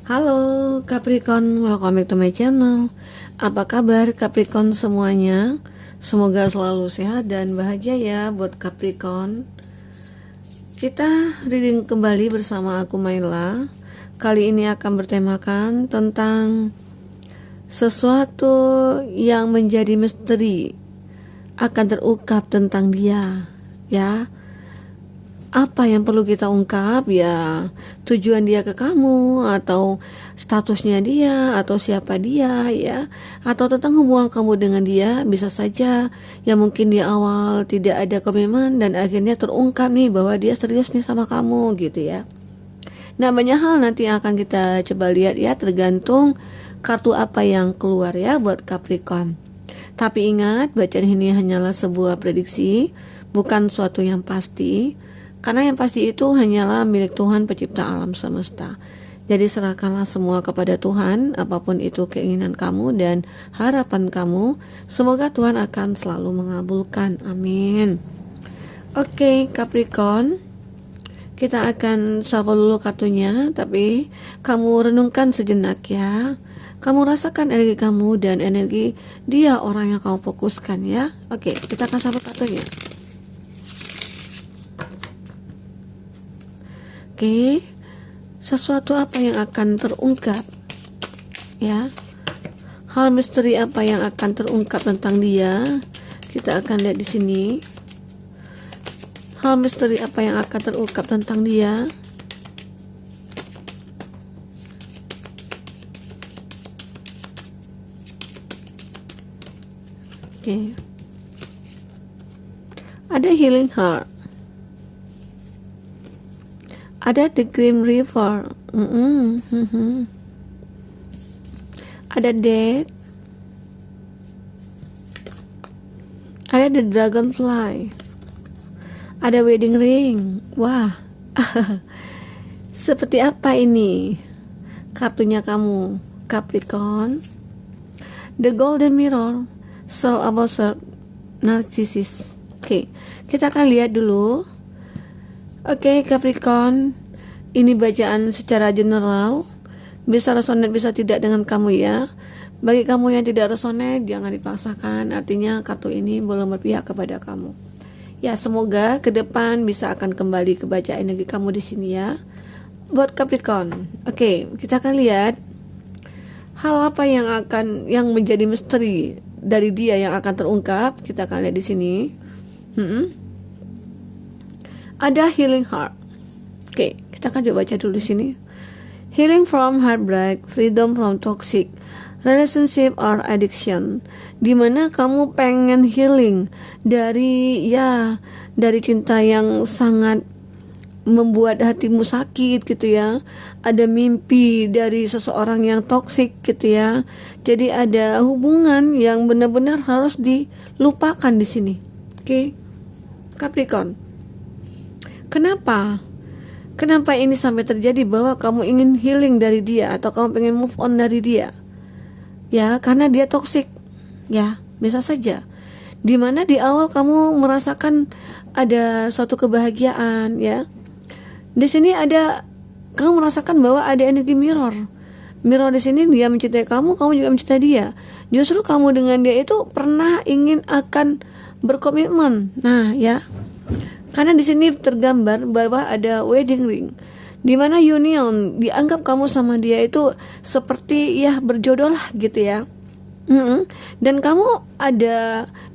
Halo Capricorn, welcome back to my channel. Apa kabar Capricorn semuanya? Semoga selalu sehat dan bahagia ya buat Capricorn. Kita reading kembali bersama aku Maila. Kali ini akan bertemakan tentang sesuatu yang menjadi misteri akan terungkap tentang dia, ya. Apa yang perlu kita ungkap, ya tujuan dia ke kamu, atau statusnya dia, atau siapa dia, ya, atau tentang hubungan kamu dengan dia. Bisa saja ya mungkin di awal tidak ada komitmen dan akhirnya terungkap nih bahwa dia serius nih sama kamu gitu ya. Nah, banyak hal nanti yang akan kita coba lihat ya, tergantung kartu apa yang keluar ya buat Capricorn. Tapi ingat, bacaan ini hanyalah sebuah prediksi, bukan suatu yang pasti. Karena yang pasti itu hanyalah milik Tuhan pencipta alam semesta. Jadi serahkanlah semua kepada Tuhan, apapun itu keinginan kamu dan harapan kamu. Semoga Tuhan akan selalu mengabulkan. Amin. Oke, Capricorn, kita akan shuffle dulu kartunya, tapi kamu renungkan sejenak ya. Kamu rasakan energi kamu dan energi dia orang yang kamu fokuskan ya. Oke, kita akan shuffle kartunya. Oke, sesuatu apa yang akan terungkap, ya? Hal misteri apa yang akan terungkap tentang dia? Kita akan lihat di sini. Hal misteri apa yang akan terungkap tentang dia? Oke. Ada healing heart. Ada the Green River. Ada Death. Ada the Dragonfly. Ada Wedding Ring. Wah. Seperti apa ini kartunya kamu, Capricorn? The Golden Mirror. Soul Abuser, Narcissist. Oke, kita akan lihat dulu. Oke, Capricorn, ini bacaan secara general, bisa resonate bisa tidak dengan kamu ya. Bagi kamu yang tidak resonate, jangan dipaksakan, artinya kartu ini belum berpihak kepada kamu. Ya, semoga ke depan bisa akan kembali ke baca energi kamu di sini ya, buat Capricorn. Oke, kita akan lihat hal apa yang menjadi misteri dari dia yang akan terungkap. Kita akan lihat di sini. Ada healing heart. Oke, kita akan coba baca dulu di sini. Healing from heartbreak, freedom from toxic relationship or addiction. Dimana kamu pengen healing dari cinta yang sangat membuat hatimu sakit gitu ya. Ada mimpi dari seseorang yang toksik gitu ya. Jadi ada hubungan yang benar-benar harus dilupakan di sini. Oke, Capricorn. Kenapa ini sampai terjadi bahwa kamu ingin healing dari dia atau kamu pengen move on dari dia? Ya, karena dia toksik. Ya, bisa saja. Dimana di awal kamu merasakan ada suatu kebahagiaan, ya. Di sini kamu merasakan bahwa ada energi mirror. Mirror di sini dia mencintai kamu juga mencintai dia. Justru kamu dengan dia itu pernah ingin akan berkomitmen. Nah, ya. Karena di sini tergambar bahwa ada wedding ring, di mana union dianggap kamu sama dia itu seperti ya berjodoh lah gitu ya. Dan kamu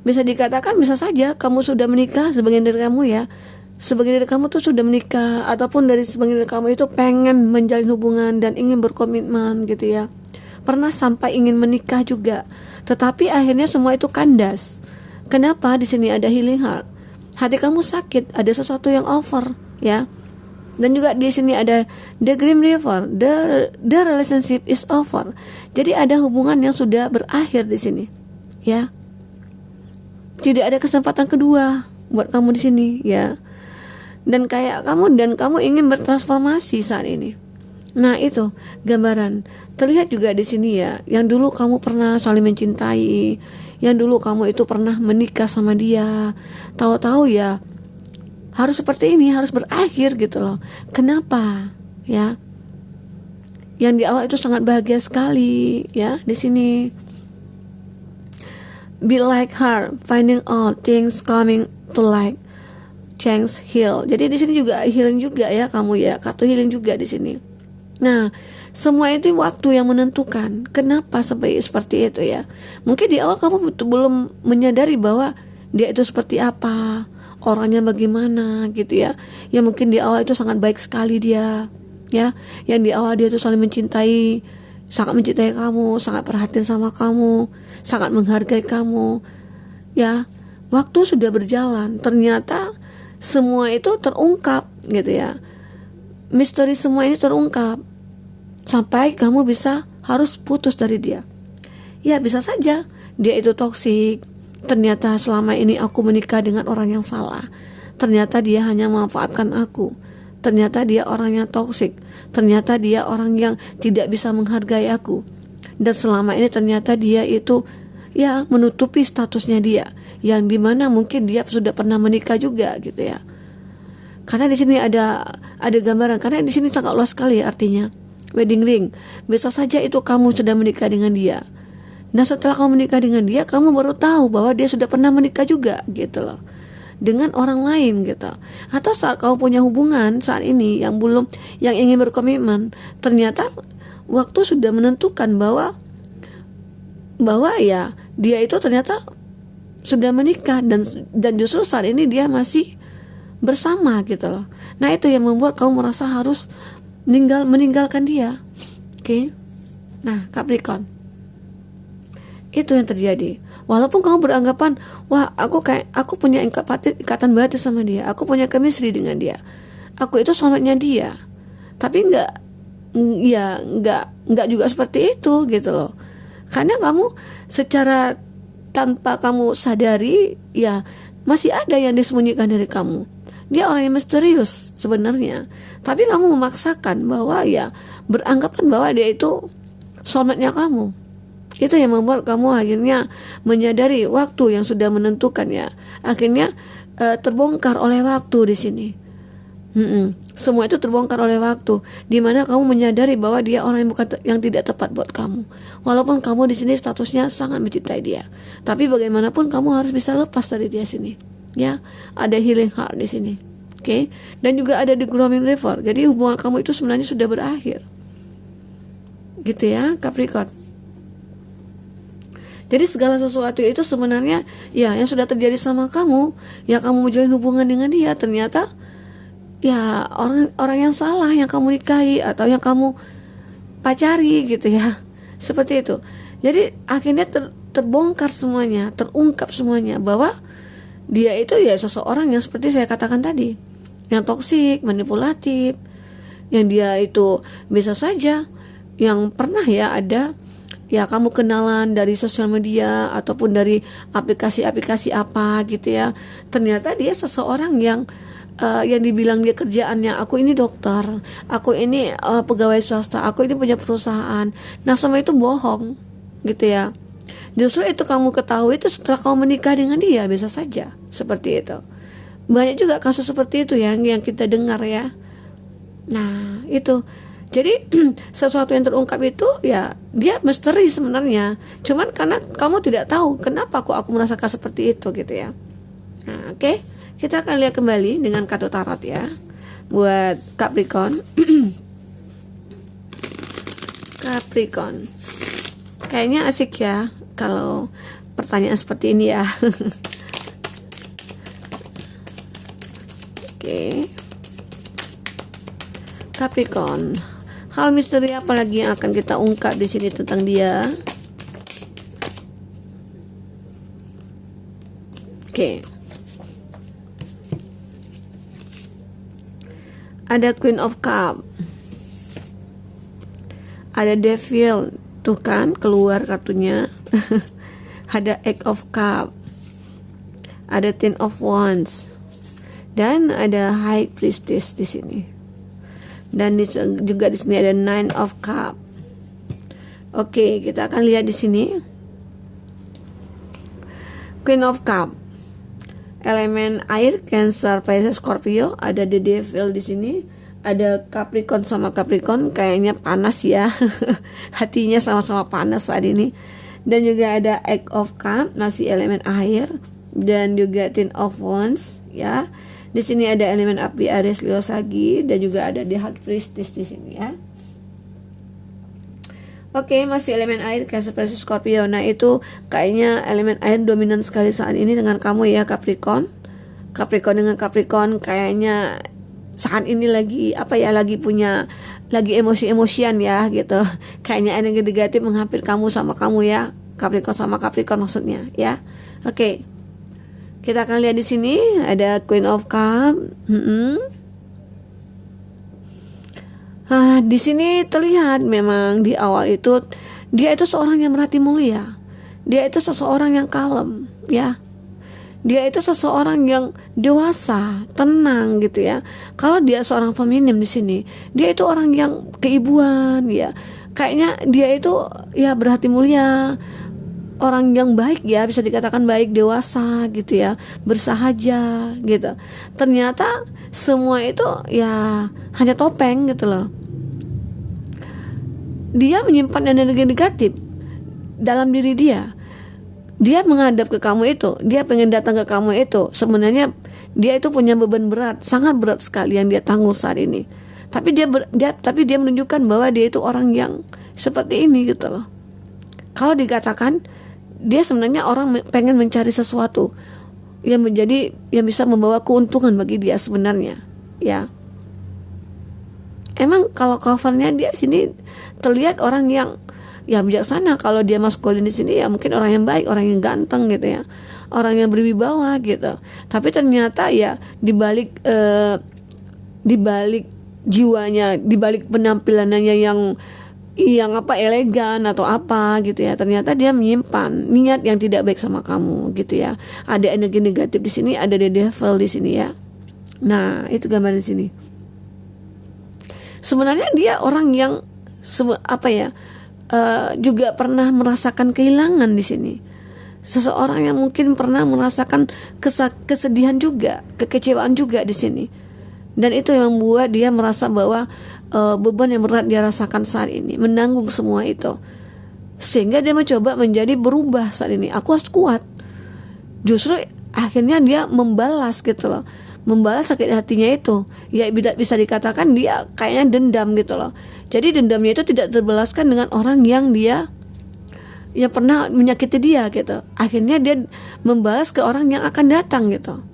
bisa dikatakan bisa saja kamu sudah menikah, sebagian dari kamu ya. Sebagian dari kamu tuh sudah menikah, ataupun dari sebagian dari kamu itu pengen menjalin hubungan dan ingin berkomitmen gitu ya. Pernah sampai ingin menikah juga, tetapi akhirnya semua itu kandas. Kenapa? Di sini ada healing heart. Hati kamu sakit, ada sesuatu yang over, ya. Dan juga di sini ada the Green River, the relationship is over. Jadi ada hubungan yang sudah berakhir di sini, ya. Tidak ada kesempatan kedua buat kamu di sini, ya. Dan kamu ingin bertransformasi saat ini. Nah, itu gambaran. Terlihat juga di sini ya, yang dulu kamu pernah saling mencintai, yang dulu kamu itu pernah menikah sama dia, tahu-tahu ya harus seperti ini, harus berakhir gitu loh. Kenapa? Ya, yang di awal itu sangat bahagia sekali ya di sini. Be like her, finding out things coming to light, change, heal. Jadi di sini juga healing juga ya kamu ya, kartu healing juga di sini. Nah, semua itu waktu yang menentukan. Kenapa seperti itu ya? Mungkin di awal kamu belum menyadari bahwa dia itu seperti apa, orangnya bagaimana gitu ya. Ya mungkin di awal itu sangat baik sekali dia, ya. Yang di awal dia itu saling mencintai, sangat mencintai kamu, sangat perhatian sama kamu, sangat menghargai kamu. Ya, waktu sudah berjalan, ternyata semua itu terungkap gitu ya. Misteri semua ini terungkap sampai kamu bisa harus putus dari dia. Ya bisa saja dia itu toksik. Ternyata selama ini aku menikah dengan orang yang salah. Ternyata dia hanya memanfaatkan aku. Ternyata dia orang yang toksik. Ternyata dia orang yang tidak bisa menghargai aku. Dan selama ini ternyata dia itu ya menutupi statusnya dia, yang dimana mungkin dia sudah pernah menikah juga gitu ya. Karena di sini ada gambaran, karena di sini sangat luas sekali artinya. Wedding ring, bisa saja itu kamu sudah menikah dengan dia. Nah setelah kamu menikah dengan dia, kamu baru tahu bahwa dia sudah pernah menikah juga gitu loh, dengan orang lain gitu. Atau saat kamu punya hubungan saat ini yang ingin berkomitmen, ternyata waktu sudah menentukan bahwa ya dia itu ternyata sudah menikah dan justru saat ini dia masih bersama gitu loh. Nah itu yang membuat kamu merasa harus meninggalkan dia. Oke. Nah Capricorn, itu yang terjadi. Walaupun kamu beranggapan, wah aku punya ikatan batin sama dia, aku punya chemistry dengan dia, aku itu soulmate-nya dia. Tapi nggak juga seperti itu gitu loh. Karena kamu secara tanpa kamu sadari ya masih ada yang disembunyikan dari kamu. Dia orang yang misterius sebenarnya, tapi kamu memaksakan bahwa ya beranggapan bahwa dia itu soulmate-nya kamu. Itu yang membuat kamu akhirnya menyadari waktu yang sudah menentukan ya. Akhirnya terbongkar oleh waktu di sini. Semua itu terbongkar oleh waktu, di mana kamu menyadari bahwa dia orang yang tidak tepat buat kamu. Walaupun kamu di sini statusnya sangat mencintai dia, tapi bagaimanapun kamu harus bisa lepas dari dia sini. Ya, ada healing heart di sini. Oke. Dan juga ada the growing river. Jadi hubungan kamu itu sebenarnya sudah berakhir. Gitu ya, Capricorn. Jadi segala sesuatu itu sebenarnya ya yang sudah terjadi sama kamu, ya kamu menjalin hubungan dengan dia, ternyata ya orang yang salah yang kamu nikahi atau yang kamu pacari gitu ya. Seperti itu. Jadi akhirnya terbongkar semuanya, terungkap semuanya bahwa dia itu ya seseorang yang seperti saya katakan tadi, yang toksik, manipulatif, yang dia itu bisa saja yang pernah ya ada ya kamu kenalan dari sosial media ataupun dari aplikasi-aplikasi apa gitu ya. Ternyata dia seseorang yang dibilang dia kerjaannya, aku ini dokter, aku ini pegawai swasta, aku ini punya perusahaan. Nah semua itu bohong gitu ya. Justru itu kamu ketahui itu setelah kamu menikah dengan dia, bisa saja seperti itu. Banyak juga kasus seperti itu yang kita dengar ya. Nah itu, jadi sesuatu yang terungkap itu ya dia misteri sebenarnya. Cuman karena kamu tidak tahu kenapa kok aku merasakan seperti itu gitu ya. Nah oke. Kita akan lihat kembali dengan kartu tarot ya, buat Capricorn. Capricorn, kayaknya asik ya kalau pertanyaan seperti ini ya. Oke. Capricorn, hal misteri apa lagi yang akan kita ungkap di sini tentang dia? Oke. Ada Queen of Cup, ada Devil, tuh kan keluar kartunya. Ada Eight of Cup, ada Ten of Wands, dan ada High Priestess di sini. Dan juga di sini ada Nine of Cup. Oke, kita akan lihat di sini. Queen of Cup, elemen air, Cancer, Pisces, Scorpio. Ada the Devil di sini, ada Capricorn sama Capricorn kayaknya panas ya. Hatinya sama-sama panas saat ini. Dan juga ada Eight of Cups, masih elemen air, dan juga Ten of Wands ya. Di sini ada elemen api Aries, Leo, Sagi, dan juga ada The High Priestess di sini ya. Oke, masih elemen air, Cancer, Pisces, Scorpio. Nah, itu kayaknya elemen air dominan sekali saat ini dengan kamu ya, Capricorn. Capricorn dengan Capricorn kayaknya saat ini lagi lagi emosi-emosian ya gitu. Kayaknya energi negatif menghampiri kamu sama kamu ya, Capricorn sama Capricorn maksudnya ya. Oke. Kita akan lihat di sini ada Queen of Cups. Di sini terlihat memang di awal itu dia itu seorang yang berhati mulia. Dia itu seseorang yang kalem ya. Dia itu seseorang yang dewasa, tenang gitu ya. Kalau dia seorang feminim di sini, dia itu orang yang keibuan ya. Kayaknya dia itu ya berhati mulia, orang yang baik ya, bisa dikatakan baik, dewasa gitu ya, bersahaja gitu. Ternyata semua itu ya hanya topeng gitu loh. Dia menyimpan energi negatif dalam diri dia. Dia menghadap ke kamu itu, dia pengen datang ke kamu itu. Sebenarnya dia itu punya beban berat, sangat berat sekali yang dia tanggung saat ini. Tapi dia menunjukkan bahwa dia itu orang yang seperti ini gitu loh. Kalau dikatakan dia sebenarnya orang pengen mencari sesuatu yang bisa membawa keuntungan bagi dia sebenarnya ya. Emang kalau covernya dia sini terlihat orang yang ya bijaksana. Kalau dia maskulin di sini ya mungkin orang yang baik, orang yang ganteng gitu ya, orang yang berwibawa gitu. Tapi ternyata ya dibalik jiwanya, dibalik penampilannya yang elegan atau apa gitu ya, ternyata dia menyimpan niat yang tidak baik sama kamu gitu ya. Ada energi negatif di sini, ada the devil di sini ya. Nah, itu gambar di sini. Sebenarnya dia orang yang juga pernah merasakan kehilangan di sini. Seseorang yang mungkin pernah merasakan kesedihan juga, kekecewaan juga di sini. Dan itu yang membuat dia merasa bahwa beban yang berat dia rasakan saat ini, menanggung semua itu. Sehingga dia mencoba menjadi berubah saat ini. Aku harus kuat. Justru akhirnya dia membalas gitu loh. Membalas sakit hatinya itu. Ya bisa dikatakan dia kayaknya dendam gitu loh. Jadi dendamnya itu tidak terbalaskan dengan orang yang pernah menyakiti dia gitu. Akhirnya dia membalas ke orang yang akan datang gitu,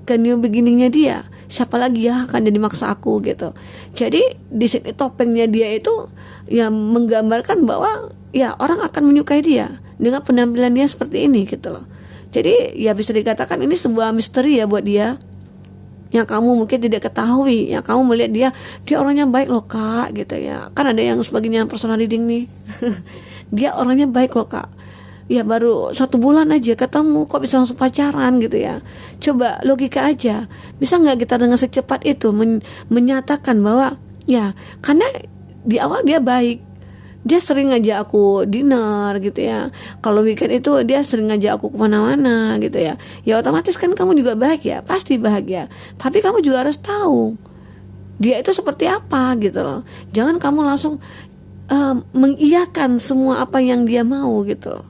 ke new beginningnya dia. Siapa lagi ya akan jadi maksa aku gitu. Jadi di sini topengnya dia itu ya menggambarkan bahwa ya orang akan menyukai dia dengan penampilan dia seperti ini gitu loh. Jadi ya bisa dikatakan ini sebuah misteri ya buat dia, yang kamu mungkin tidak ketahui. Yang kamu melihat dia orangnya baik loh kak gitu ya. Kan ada yang sebagainya personal reading nih. Dia orangnya baik loh kak, ya baru 1 bulan aja ketemu kok bisa langsung pacaran gitu ya. Coba logika aja, bisa nggak kita dengan secepat itu menyatakan bahwa ya karena di awal dia baik, dia sering ngajak aku dinner gitu ya. Kalau weekend itu dia sering ngajak aku kemana-mana gitu ya. Ya otomatis kan kamu juga bahagia, pasti bahagia. Tapi kamu juga harus tahu dia itu seperti apa gitu loh. Jangan kamu langsung mengiyakan semua apa yang dia mau gitu loh.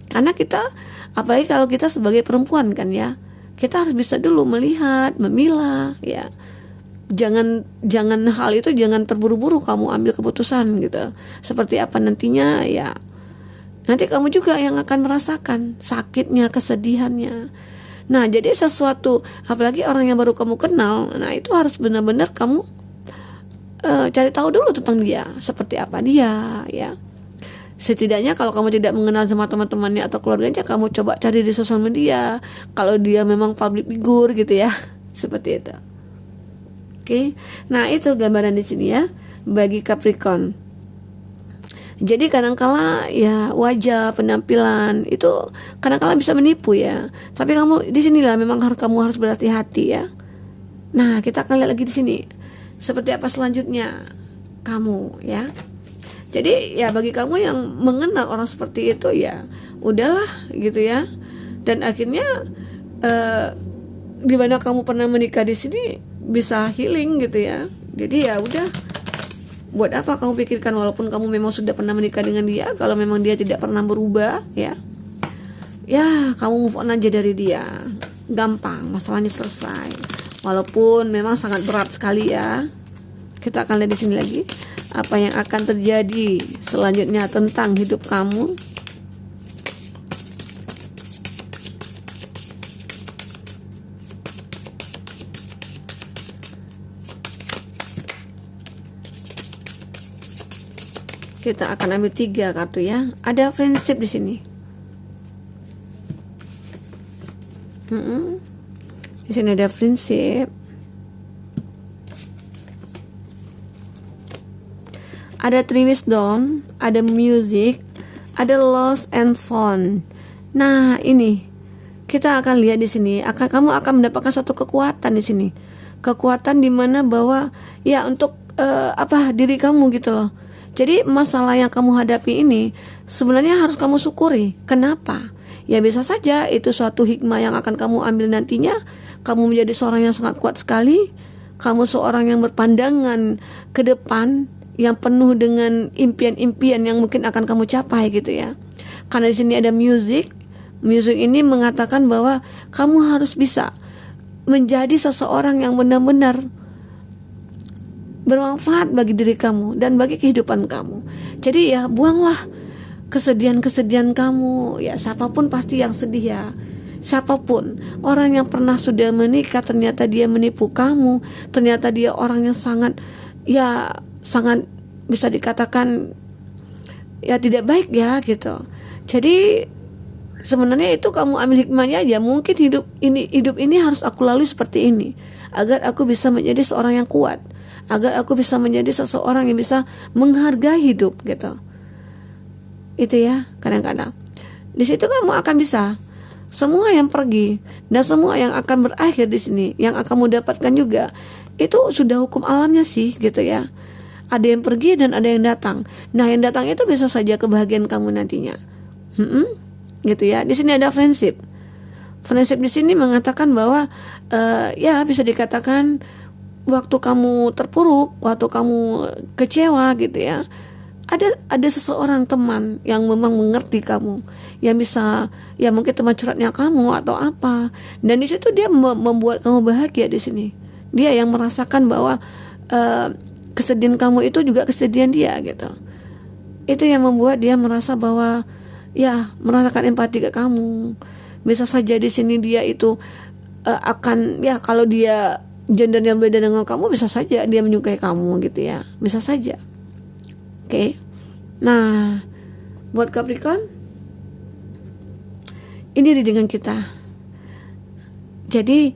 Karena kita, apalagi kalau kita sebagai perempuan kan ya, kita harus bisa dulu melihat, memilah ya. Jangan hal itu jangan terburu-buru kamu ambil keputusan gitu. Seperti apa nantinya ya. Nanti kamu juga yang akan merasakan sakitnya, kesedihannya. Nah, jadi sesuatu, apalagi orang yang baru kamu kenal, nah itu harus benar-benar kamu cari tahu dulu tentang dia, seperti apa dia ya. Setidaknya kalau kamu tidak mengenal sama teman-temannya atau keluarganya, kamu coba cari di sosial media. Kalau dia memang public figure gitu ya, seperti itu. Oke, nah itu gambaran di sini ya bagi Capricorn. Jadi kadangkala ya wajah, penampilan itu kadangkala bisa menipu ya. Tapi kamu di sinilah memang kamu harus berhati-hati ya. Nah, kita akan lihat lagi di sini seperti apa selanjutnya kamu ya. Jadi ya bagi kamu yang mengenal orang seperti itu ya udahlah gitu ya. Dan akhirnya di mana kamu pernah menikah di sini bisa healing gitu ya. Jadi ya udah, buat apa kamu pikirkan, walaupun kamu memang sudah pernah menikah dengan dia, kalau memang dia tidak pernah berubah, ya kamu move on aja dari dia, gampang, masalahnya selesai. Walaupun memang sangat berat sekali ya. Kita akan lihat di sini lagi apa yang akan terjadi selanjutnya tentang hidup kamu. Kita akan ambil 3 kartu ya. Ada friendship di sini. Di sini ada friendship. Ada 3 wisdom, ada music, ada lost and found. Nah, ini kita akan lihat di sini. Kamu akan mendapatkan suatu kekuatan di sini. Kekuatan di mana bahwa ya untuk diri kamu gitu loh. Jadi masalah yang kamu hadapi ini sebenarnya harus kamu syukuri. Kenapa? Ya bisa saja itu suatu hikmah yang akan kamu ambil nantinya. Kamu menjadi seorang yang sangat kuat sekali. Kamu seorang yang berpandangan ke depan, yang penuh dengan impian-impian yang mungkin akan kamu capai gitu ya. Karena di sini ada music. Music ini mengatakan bahwa kamu harus bisa menjadi seseorang yang benar-benar bermanfaat bagi diri kamu dan bagi kehidupan kamu. Jadi ya buanglah kesedihan-kesedihan kamu. Ya siapapun pasti yang sedih ya. Siapapun, orang yang pernah sudah menikah ternyata dia menipu kamu, ternyata dia orang yang sangat bisa dikatakan ya tidak baik ya gitu. Jadi sebenarnya itu kamu ambil hikmahnya aja. Mungkin hidup ini harus aku lalui seperti ini agar aku bisa menjadi seorang yang kuat, agar aku bisa menjadi seseorang yang bisa menghargai hidup gitu. Itu ya, kadang-kadang di situ kamu akan bisa. Semua yang pergi dan semua yang akan berakhir di sini, yang akan kamu dapatkan juga, itu sudah hukum alamnya sih gitu ya. Ada yang pergi dan ada yang datang. Nah, yang datang itu bisa saja kebahagiaan kamu nantinya. Gitu ya. Di sini ada friendship. Friendship di sini mengatakan bahwa ya bisa dikatakan waktu kamu terpuruk, waktu kamu kecewa gitu ya, ada seseorang teman yang memang mengerti kamu, yang bisa ya mungkin teman curhatnya kamu atau apa, dan di situ dia membuat kamu bahagia di sini. Dia yang merasakan bahwa kesedihan kamu itu juga kesedihan dia gitu. Itu yang membuat dia merasa bahwa ya merasakan empati ke kamu. Bisa saja di sini dia itu akan ya kalau dia gender yang beda dengan kamu, bisa saja dia menyukai kamu gitu ya, bisa saja. Oke. Nah, buat Capricorn, ini readingan kita. Jadi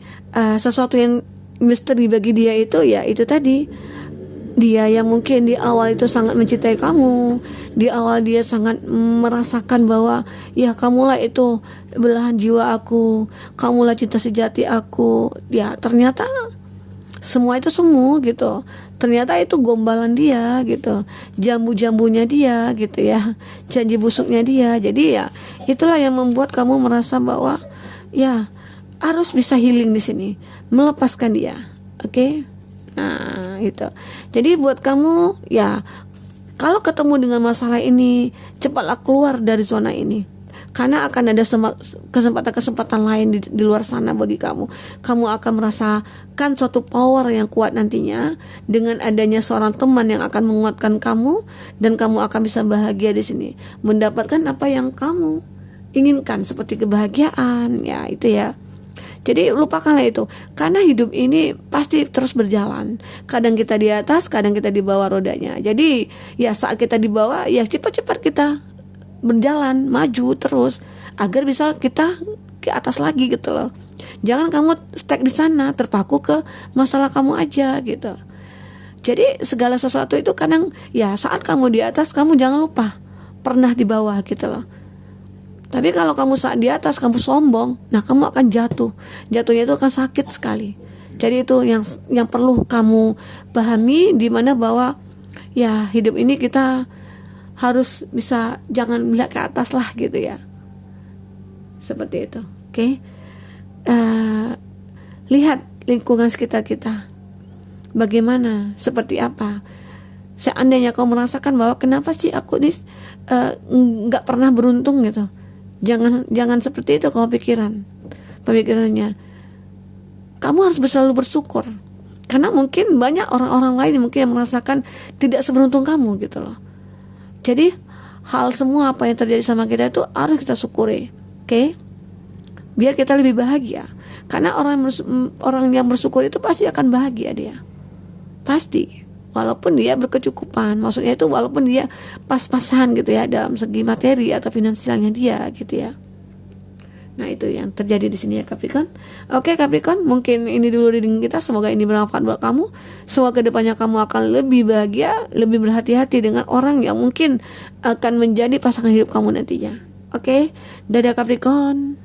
sesuatu yang misteri bagi dia itu ya itu tadi. Dia yang mungkin di awal itu sangat mencintai kamu, di awal dia sangat merasakan bahwa ya kamulah itu belahan jiwa aku, kamulah cinta sejati aku. Ya ternyata semua itu semu gitu. Ternyata itu gombalan dia gitu, jambu-jambunya dia gitu ya, janji busuknya dia. Jadi ya itulah yang membuat kamu merasa bahwa ya harus bisa healing di sini, melepaskan dia. Oke? Nah itu. Jadi buat kamu ya, kalau ketemu dengan masalah ini, cepatlah keluar dari zona ini, karena akan ada kesempatan-kesempatan lain di luar sana bagi kamu. Kamu akan merasakan suatu power yang kuat nantinya dengan adanya seorang teman yang akan menguatkan kamu, dan kamu akan bisa bahagia di sini, mendapatkan apa yang kamu inginkan seperti kebahagiaan ya itu ya. Jadi lupakanlah itu, karena hidup ini pasti terus berjalan. Kadang kita di atas, kadang kita di bawah rodanya. Jadi ya saat kita di bawah, ya cepat-cepat kita berjalan, maju terus, agar bisa kita ke atas lagi gitu loh. Jangan kamu stuck di sana, terpaku ke masalah kamu aja gitu. Jadi segala sesuatu itu kadang ya saat kamu di atas, kamu jangan lupa pernah di bawah gitu loh. Tapi kalau kamu saat di atas kamu sombong, nah kamu akan jatuh. Jatuhnya itu akan sakit sekali. Jadi itu yang perlu kamu pahami, di mana bahwa ya hidup ini kita harus bisa, jangan melihat ke atas lah gitu ya. Seperti itu. Oke. Lihat lingkungan sekitar kita. bagaimana, seperti apa. Seandainya kau merasakan bahwa kenapa sih aku nggak pernah beruntung gitu, jangan seperti itu kau pemikirannya. Kamu harus selalu bersyukur, karena mungkin banyak orang-orang lain mungkin yang merasakan tidak seberuntung kamu gitu loh. Jadi hal semua apa yang terjadi sama kita itu harus kita syukuri, oke? Biar kita lebih bahagia. Karena orang yang bersyukur itu pasti akan bahagia dia, pasti. Walaupun dia berkecukupan, maksudnya itu walaupun dia pas-pasan gitu ya dalam segi materi atau finansialnya dia gitu ya. Nah itu yang terjadi di sini ya Capricorn. Oke Capricorn, mungkin ini dulu reading kita. Semoga ini bermanfaat buat kamu. Semoga kedepannya kamu akan lebih bahagia, lebih berhati-hati dengan orang yang mungkin akan menjadi pasangan hidup kamu nantinya. Oke, dadah Capricorn.